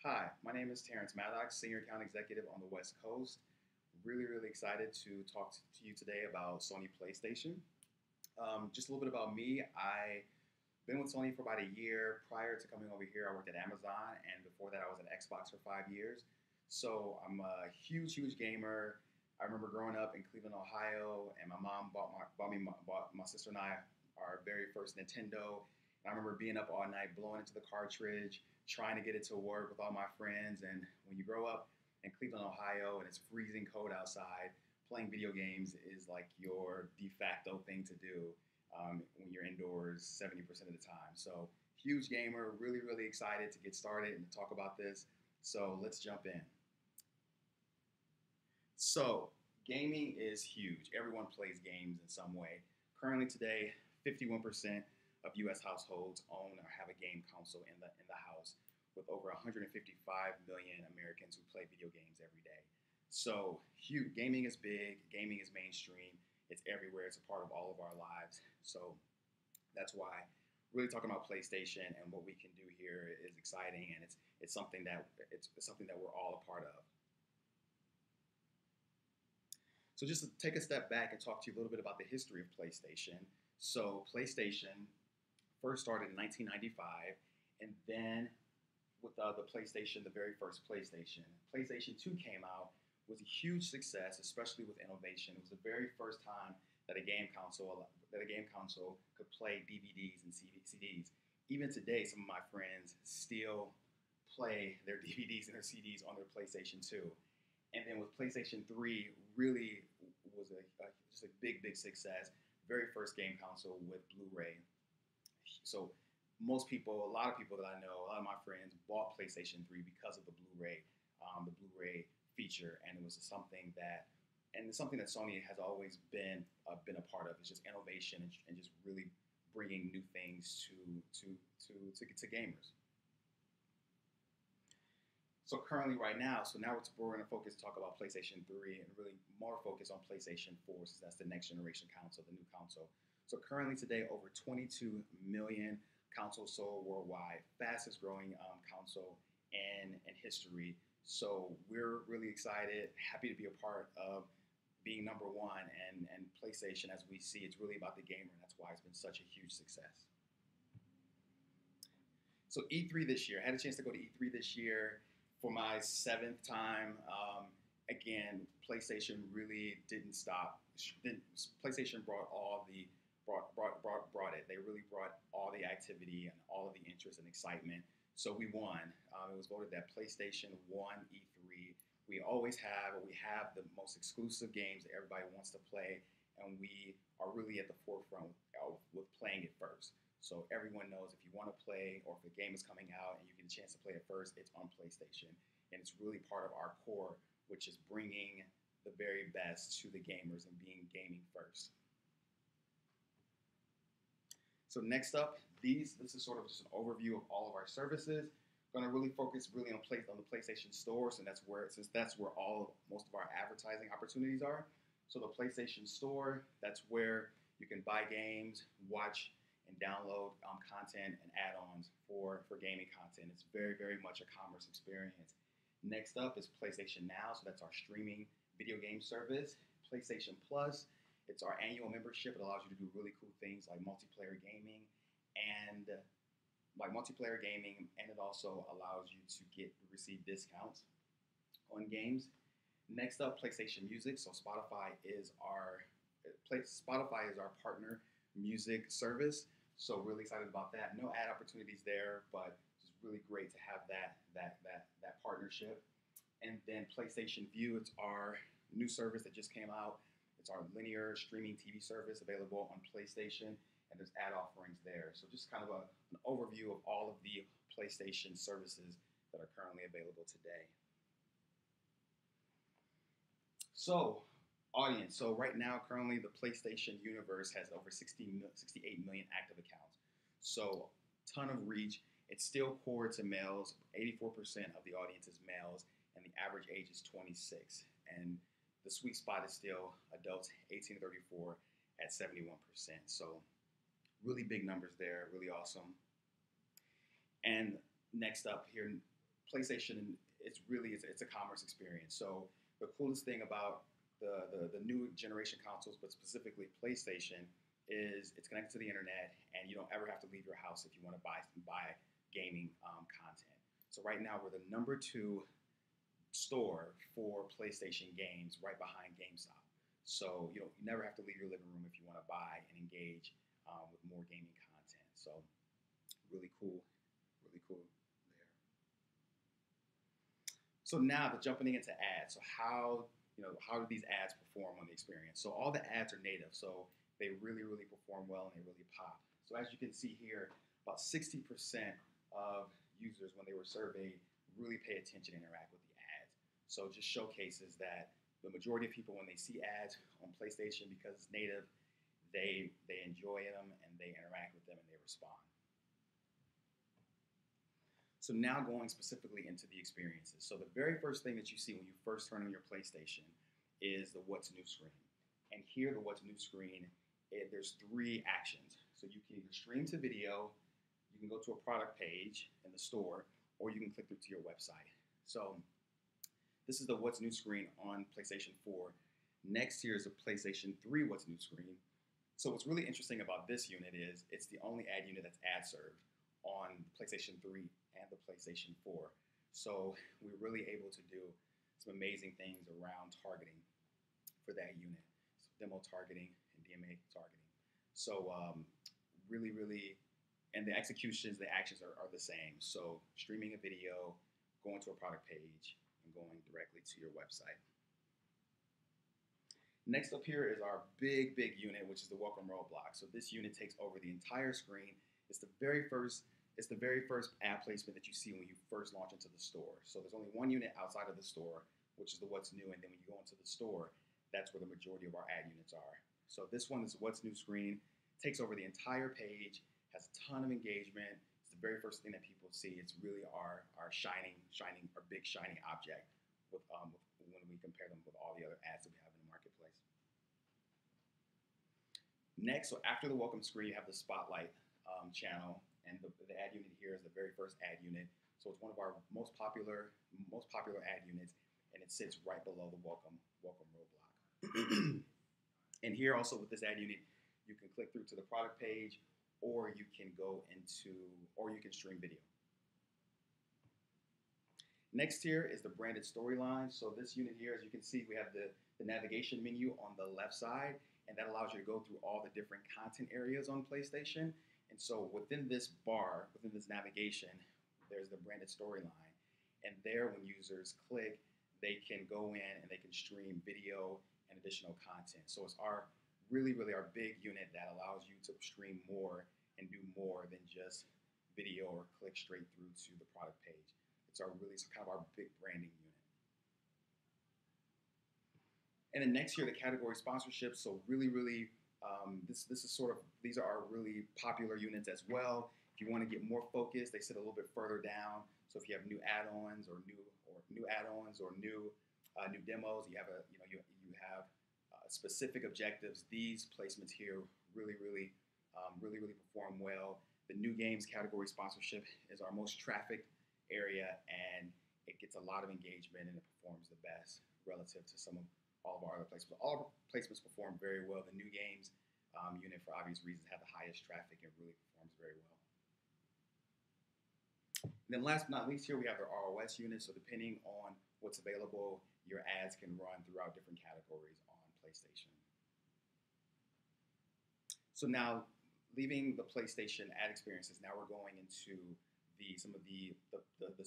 Hi, my name is Terrance Maddox, Senior Account Executive on the West Coast. Really excited to talk to you today about Sony PlayStation. Just a little bit about me. I've been with Sony for about a year. Prior to coming over here, I worked at Amazon, and before that, I was at Xbox for 5 years. So I'm a huge gamer. I remember growing up in Cleveland, Ohio, and my mom bought my sister and I our very first Nintendo. And I remember being up all night, blowing into the cartridge, trying to get it to work with all my friends. And when you grow up in Cleveland, Ohio, and it's freezing cold outside, playing video games is like your de facto thing to do when you're indoors 70% of the time. So, huge gamer, really excited to get started and to talk about this. So, let's jump in. So, gaming is huge. Everyone plays games in some way. Currently, today, 51% of U.S. households own or have a game console in the house, with over 155 million Americans who play video games every day. So, huge. Gaming is big. Gaming is mainstream. It's everywhere. It's a part of all of our lives. So, that's why really talking about PlayStation and what we can do here is exciting, and it's something that it's something that we're all a part of. So just to take a step back and talk to you a little bit about the history of PlayStation. So PlayStation first started in 1995, and then with the PlayStation, the very first PlayStation, PlayStation 2 came out, was a huge success, especially with innovation. It was the very first time that a game console could play DVDs and CDs. Even today, some of my friends still play their DVDs and their CDs on their PlayStation 2. And then with PlayStation 3, really was just a big success. Very first game console with Blu-ray. So a lot of people that I know, a lot of my friends bought PlayStation 3 because of the Blu-ray feature, and it's something that Sony has always been a part of. It's just innovation and just really bringing new things to gamers. So currently, right now, now we're going to talk about PlayStation 3 and really more focus on PlayStation 4, since that's the next generation console, the new console. So currently today, over 22 million consoles sold worldwide, fastest growing console in history. So we're really excited, happy to be a part of being number one, and PlayStation, as we see, it's really about the gamer, and that's why it's been such a huge success. So E3 this year, I had a chance to go to E3 this year for my seventh time. Again, PlayStation really didn't stop. PlayStation brought it. They really brought all the activity and all of the interest and excitement. So we won. It was voted that PlayStation won E3. We have the most exclusive games that everybody wants to play, and we are really at the forefront with playing it first. So everyone knows if you want to play, or if a game is coming out and you get a chance to play it first, it's on PlayStation. And it's really part of our core, which is bringing the very best to the gamers and being gaming first. So next up, this is sort of just an overview of all of our services. Going to really focus on the PlayStation Store, since that's where most of our advertising opportunities are. So the PlayStation Store, that's where you can buy games, watch and download content and add-ons for gaming content. It's very much a commerce experience. Next up is PlayStation Now, so that's our streaming video game service. PlayStation Plus, it's our annual membership. It allows you to do really cool things like multiplayer gaming, and it also allows you to receive discounts on games. Next up, PlayStation Music. So Spotify is our partner music service. So really excited about that. No ad opportunities there, but just really great to have that partnership. And then PlayStation Vue, it's our new service that just came out. It's our linear streaming TV service available on PlayStation, and there's ad offerings there. So just kind of an overview of all of the PlayStation services that are currently available today. So, audience. So right now, currently, the PlayStation universe has over 68 million active accounts. So, ton of reach. It's still core to males. 84% of the audience is males, and the average age is 26. And the sweet spot is still adults 18 to 34 at 71%. So, really big numbers there. Really awesome. And next up here, PlayStation, it's a commerce experience. So the coolest thing about the new generation consoles, but specifically PlayStation, is it's connected to the internet, and you don't ever have to leave your house if you want to buy gaming content. So right now we're the number 2 store for PlayStation games, right behind GameStop. So you never have to leave your living room if you want to buy and engage with more gaming content. So really cool, really cool there. So now the jumping into ads. So how do these ads perform on the experience? So all the ads are native, so they really perform well and they really pop. So as you can see here, about 60% of users, when they were surveyed, really pay attention and interact with the ads. So it just showcases that the majority of people, when they see ads on PlayStation, because it's native, they enjoy them and they interact with them and they respond. So now going specifically into the experiences. So the very first thing that you see when you first turn on your PlayStation is the What's New screen. And here, the What's New screen, there's 3 actions. So you can either stream to video, you can go to a product page in the store, or you can click through to your website. So this is the What's New screen on PlayStation 4. Next here is the PlayStation 3 What's New screen. So what's really interesting about this unit is it's the only ad unit that's ad served on PlayStation 3 and the PlayStation 4. So we're really able to do some amazing things around targeting for that unit. So demo targeting and DMA targeting. So really, and the executions, the actions are the same. So streaming a video, going to a product page, and going directly to your website. Next up here is our big unit, which is the welcome roadblock. So this unit takes over the entire screen. It's the very first ad placement that you see when you first launch into the store. So there's only one unit outside of the store, which is the What's New, and then when you go into the store, that's where the majority of our ad units are. So this one is the What's New screen, takes over the entire page, has a ton of engagement. It's the very first thing that people see. It's really our big shining object with when we compare them with all the other ads that we have in the marketplace. Next, so after the welcome screen, you have the spotlight channel, and the ad unit here is the very first ad unit. So it's one of our most popular ad units, and it sits right below the welcome roadblock. And here also with this ad unit, you can click through to the product page, or you can stream video. Next here is the branded storyline. So this unit here, as you can see, we have the navigation menu on the left side, and that allows you to go through all the different content areas on PlayStation. And so within this bar, within this navigation, there's the branded storyline. And there, when users click, they can go in and they can stream video and additional content. So it's really our big unit that allows you to stream more and do more than just video or click straight through to the product page. It's kind of our big branding unit. And then next here, the category sponsorships. So really, these are our really popular units as well. If you want to get more focused, they sit a little bit further down. So if you have new add-ons or new demos, you have specific objectives. These placements here really perform well. The new games category sponsorship is our most trafficked area, and it gets a lot of engagement and it performs the best relative to all of our other placements. All of our placements perform very well. The new games unit, for obvious reasons, have the highest traffic and really performs very well. And then last but not least here, we have the ROS unit. So depending on what's available, your ads can run throughout different categories on PlayStation. So now, leaving the PlayStation ad experiences, now we're going into some of the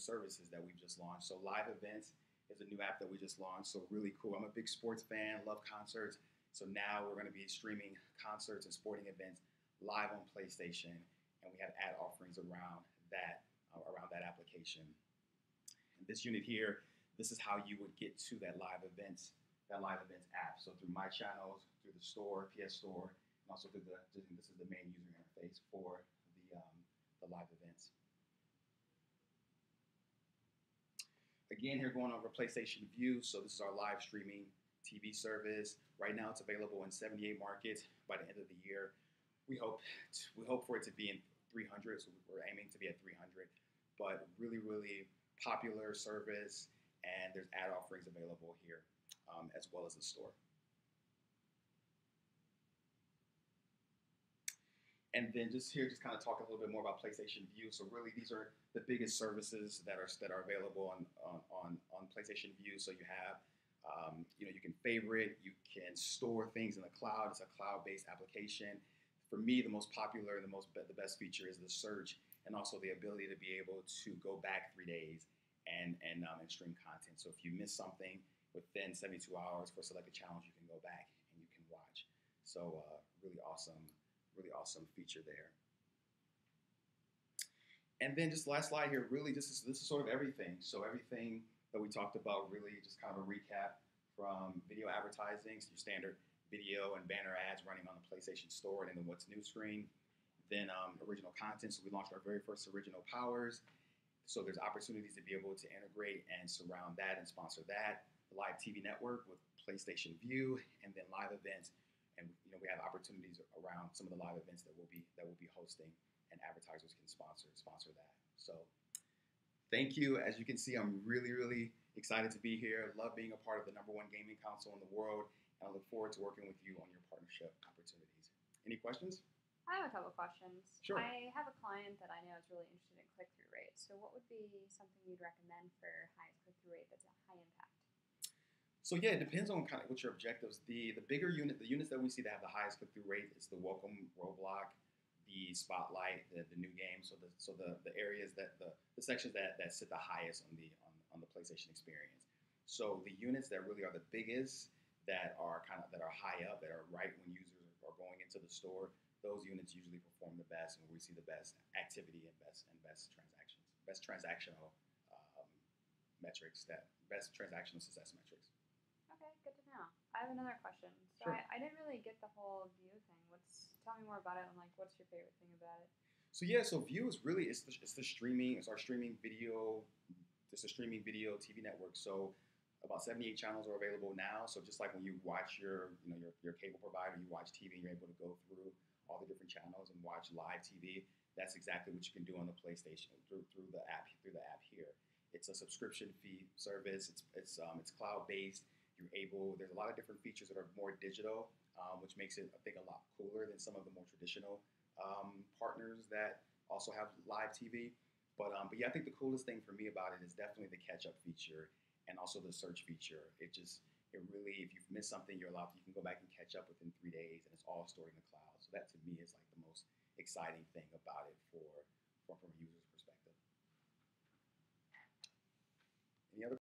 services that we've just launched. So Live Events is a new app that we just launched. So really cool. I'm a big sports fan, love concerts. So now we're going to be streaming concerts and sporting events live on PlayStation, and we have ad offerings around that application. And this unit here, this is how you would get to that Live Events app. So through my channels, through the store, PS Store, and also this is the main user interface for the Live Events. Again, here going over PlayStation View. So this is our live streaming TV service. Right now, it's available in 78 markets. By the end of the year, we hope for it to be in 300. So we're aiming to be at 300. But really popular service, and there's ad offerings available here as well as the store. And then just here, just kind of talk a little bit more about PlayStation Vue. So really, these are the biggest services that are available on PlayStation Vue. So you have, you can favorite, you can store things in the cloud. It's a cloud-based application. For me, the most popular, the best feature is the search, and also the ability to be able to go back 3 days and stream content. So if you miss something within 72 hours for a selected challenge, you can go back and you can watch. So really awesome feature there. And then just last slide here, really this is sort of everything. So everything that we talked about, really just kind of a recap from video advertising, so your standard video and banner ads running on the PlayStation Store and in the What's New screen. Then original content, so we launched our very first original powers. So there's opportunities to be able to integrate and surround that and sponsor that. The live TV network with PlayStation Vue, and then live events. And we have opportunities around some of the live events that we'll be hosting, and advertisers can sponsor that. So thank you. As you can see, I'm really excited to be here. Love being a part of the #1 gaming console in the world, and I look forward to working with you on your partnership opportunities. Any questions? I have a couple questions. Sure. I have a client that I know is really interested in click-through rate. So what would be something you'd recommend for highest click-through rate that's a high impact? So yeah, it depends on kind of what your objectives. The bigger unit, the units that we see that have the highest click-through rate is the Welcome Roadblock, the Spotlight, the new game. So the areas the sections that sit the highest on the PlayStation experience. So the units that really are the biggest, that are high up, that are right when users are going into the store, those units usually perform the best, and where we see the best activity and best transactional metrics, best transactional success metrics. Okay, good to know. I have another question. So Sure. I didn't really get the whole Vue thing. Tell me more about it, and like, what's your favorite thing about it? So yeah, so Vue is really it's the streaming, it's our streaming video, it's a streaming video TV network. So about 78 channels are available now. So just like when you watch your cable provider, you watch TV, you're able to go through all the different channels and watch live TV. That's exactly what you can do on the PlayStation through the app here. It's a subscription fee service. It's cloud based. There's a lot of different features that are more digital, which makes it, I think, a lot cooler than some of the more traditional partners that also have live TV. But yeah, I think the coolest thing for me about it is definitely the catch up feature, and also the search feature. It really, if you've missed something, you can go back and catch up within 3 days, and it's all stored in the cloud. So that to me is like the most exciting thing about it from a user's perspective.